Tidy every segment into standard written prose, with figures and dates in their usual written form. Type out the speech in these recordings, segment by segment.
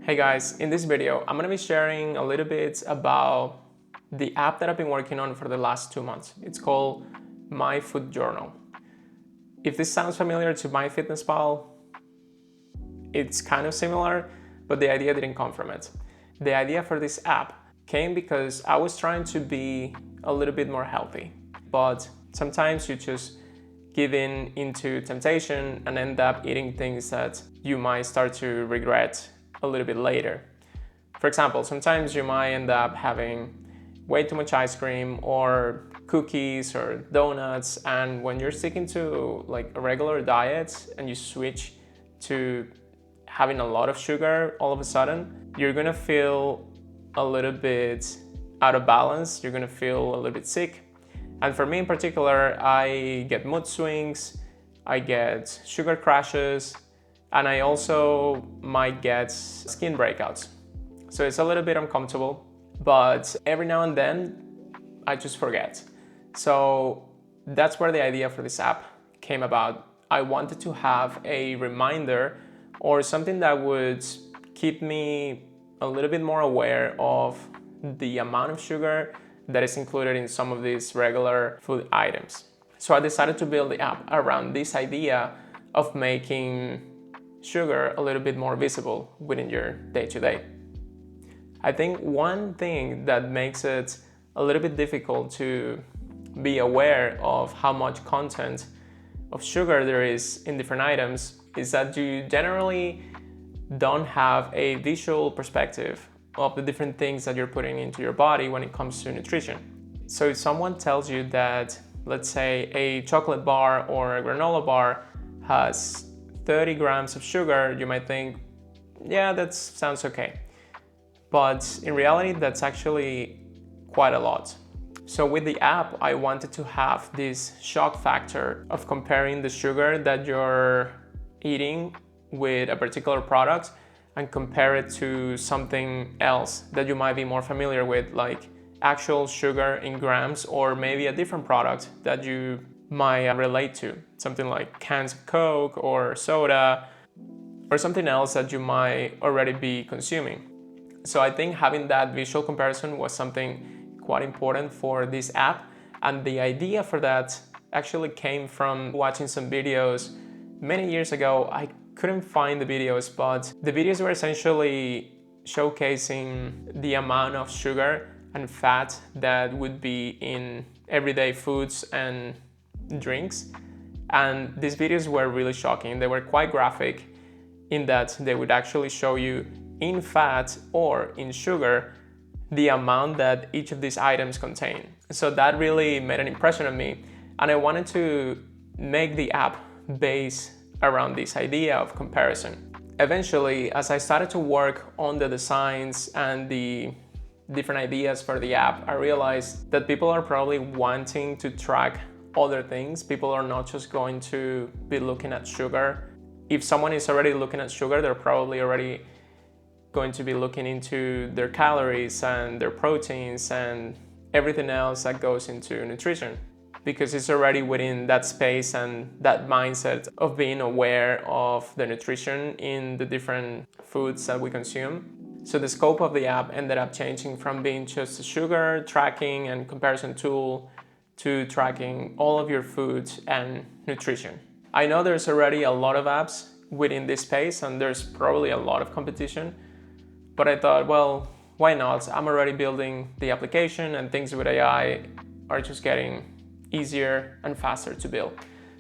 Hey guys, in this video, I'm gonna be sharing a little bit about the app that I've been working on for the last 2 months. It's called My Food Journal. If this sounds familiar to MyFitnessPal, it's kind of similar, but the idea didn't come from it. The idea for this app came because I was trying to be a little bit more healthy, but sometimes you just give in into temptation and end up eating things that you might start to regret a little bit later. For example, sometimes you might end up having way too much ice cream or cookies or donuts, and when you're sticking to like a regular diet and you switch to having a lot of sugar, all of a sudden you're gonna feel a little bit out of balance, you're gonna feel a little bit sick. And for me in particular, I get mood swings, I get sugar crashes, and I also might get skin breakouts. So it's a little bit uncomfortable, but every now and then I just forget. So that's where the idea for this app came about. I wanted to have a reminder or something that would keep me a little bit more aware of the amount of sugar that is included in some of these regular food items. So I decided to build the app around this idea of making sugar a little bit more visible within your day-to-day. I think one thing that makes it a little bit difficult to be aware of how much content of sugar there is in different items is that you generally don't have a visual perspective of the different things that you're putting into your body when it comes to nutrition. So if someone tells you that, let's say, a chocolate bar or a granola bar has 30 grams of sugar, you might think, yeah, that sounds okay. But in reality, that's actually quite a lot. So with the app, I wanted to have this shock factor of comparing the sugar that you're eating with a particular product and compare it to something else that you might be more familiar with, like actual sugar in grams, or maybe a different product that you might relate to, something like cans of Coke or soda, or something else that you might already be consuming. So I think having that visual comparison was something quite important for this app, and the idea for that actually came from watching some videos many years ago. I couldn't find the videos, but the videos were essentially showcasing the amount of sugar and fat that would be in everyday foods and drinks. And these videos were really shocking. They were quite graphic in that they would actually show you in fat or in sugar the amount that each of these items contain. So that really made an impression on me, and I wanted to make the app based around this idea of comparison. Eventually, as I started to work on the designs and the different ideas for the app, I realized that people are probably wanting to track other things. People are not just going to be looking at sugar. If someone is already looking at sugar, they're probably already going to be looking into their calories and their proteins and everything else that goes into nutrition, because it's already within that space and that mindset of being aware of the nutrition in the different foods that we consume. So the scope of the app ended up changing from being just a sugar tracking and comparison tool to tracking all of your foods and nutrition. I know there's already a lot of apps within this space and there's probably a lot of competition, but I thought, well, why not? I'm already building the application and things with AI are just getting easier and faster to build.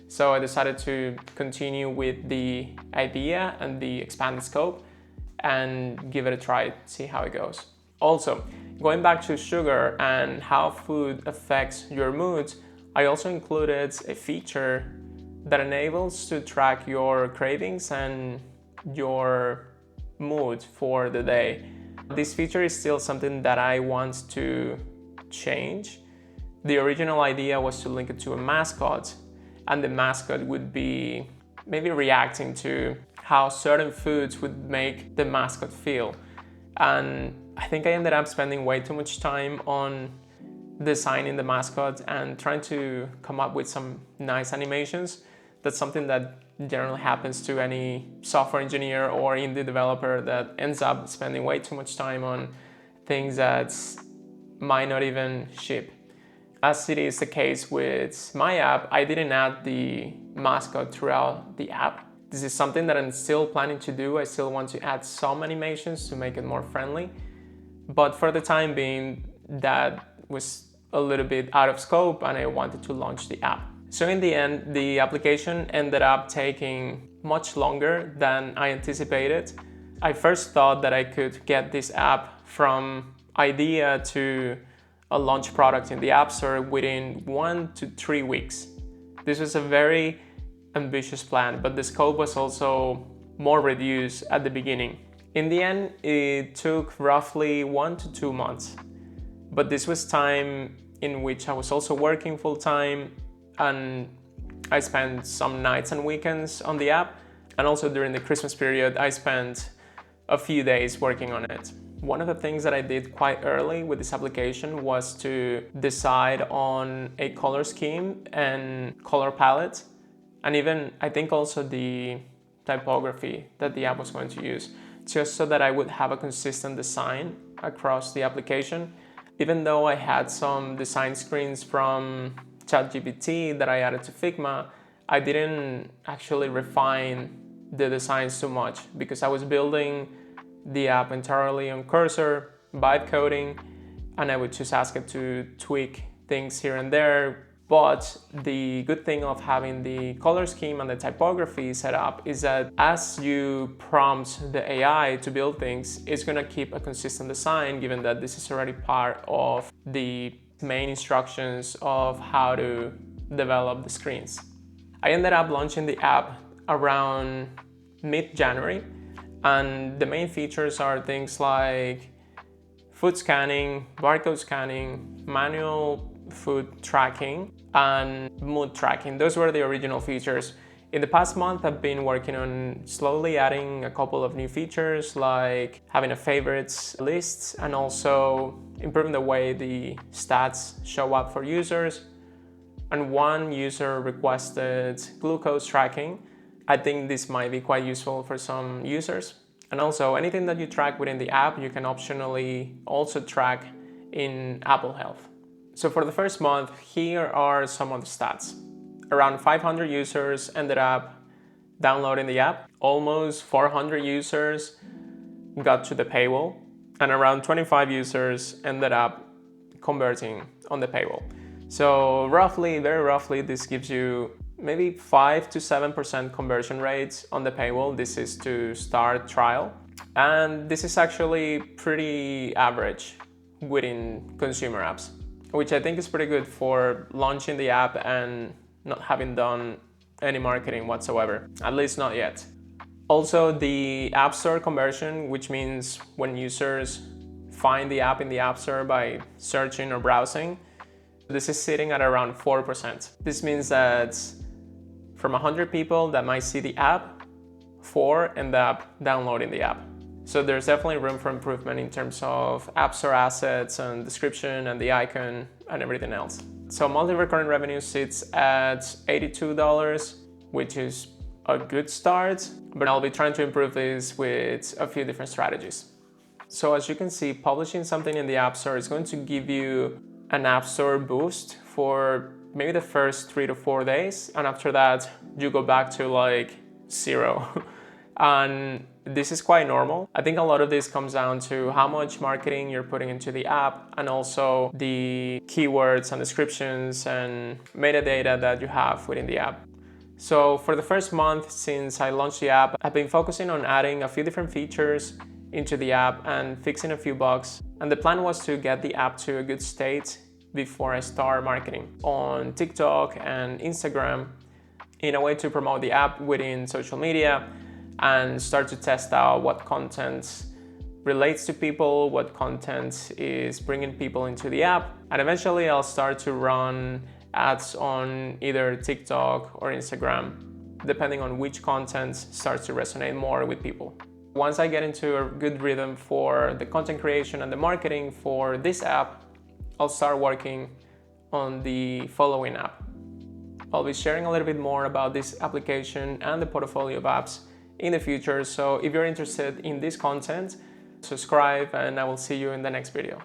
So I decided to continue with the idea and the expanded scope and give it a try, see how it goes. Also, going back to sugar and how food affects your mood, I also included a feature that enables to track your cravings and your mood for the day. This feature is still something that I want to change. The original idea was to link it to a mascot, and the mascot would be maybe reacting to how certain foods would make the mascot feel. And I think I ended up spending way too much time on designing the mascot and trying to come up with some nice animations. That's something that generally happens to any software engineer or indie developer that ends up spending way too much time on things that might not even ship. As it is the case with my app, I didn't add the mascot throughout the app. This is something that I'm still planning to do. I still want to add some animations to make it more friendly. But for the time being, that was a little bit out of scope and I wanted to launch the app. So in the end, the application ended up taking much longer than I anticipated. I first thought that I could get this app from idea to a launch product in the App Store within 1 to 3 weeks. This was a very ambitious plan, but the scope was also more reduced at the beginning. In the end, it took roughly 1 to 2 months, but this was time in which I was also working full-time, and I spent some nights and weekends on the app, and also during the Christmas period I spent a few days working on it. One of the things that I did quite early with this application was to decide on a color scheme and color palette, and even I think also the typography that the app was going to use, just so that I would have a consistent design across the application. Even though I had some design screens from ChatGPT that I added to Figma, I didn't actually refine the designs too much because I was building the app entirely on Cursor, vibe coding, and I would just ask it to tweak things here and there. But the good thing of having the color scheme and the typography set up is that as you prompt the AI to build things, it's going to keep a consistent design, given that this is already part of the main instructions of how to develop the screens. I ended up launching the app around mid-January, and the main features are things like food scanning, barcode scanning, manual food tracking, and mood tracking. Those were the original features. In the past month, I've been working on slowly adding a couple of new features, like having a favorites list and also improving the way the stats show up for users. And one user requested glucose tracking. I think this might be quite useful for some users. And also anything that you track within the app, you can optionally also track in Apple Health. So for the first month, here are some of the stats. Around 500 users ended up downloading the app. Almost 400 users got to the paywall, and around 25 users ended up converting on the paywall. So roughly, very roughly, this gives you maybe 5 to 7% conversion rates on the paywall. This is to start trial. And this is actually pretty average within consumer apps, which I think is pretty good for launching the app and not having done any marketing whatsoever, at least not yet. Also, the App Store conversion, which means when users find the app in the App Store by searching or browsing, this is sitting at around 4%. This means that from 100 people that might see the app, 4 end up downloading the app. So there's definitely room for improvement in terms of App Store assets and description and the icon and everything else. So monthly recurring revenue sits at $82, which is a good start, but I'll be trying to improve this with a few different strategies. So as you can see, publishing something in the App Store is going to give you an App Store boost for maybe the first 3 to 4 days, and after that you go back to like 0. And this is quite normal. I think a lot of this comes down to how much marketing you're putting into the app and also the keywords and descriptions and metadata that you have within the app. So for the first month since I launched the app, I've been focusing on adding a few different features into the app and fixing a few bugs. And the plan was to get the app to a good state before I start marketing on TikTok and Instagram in a way to promote the app within social media and start to test out what content relates to people, what content is bringing people into the app. And eventually I'll start to run ads on either TikTok or Instagram, depending on which content starts to resonate more with people. Once I get into a good rhythm for the content creation and the marketing for this app, I'll start working on the following app. I'll be sharing a little bit more about this application and the portfolio of apps in the future. So if you're interested in this content, subscribe and I will see you in the next video.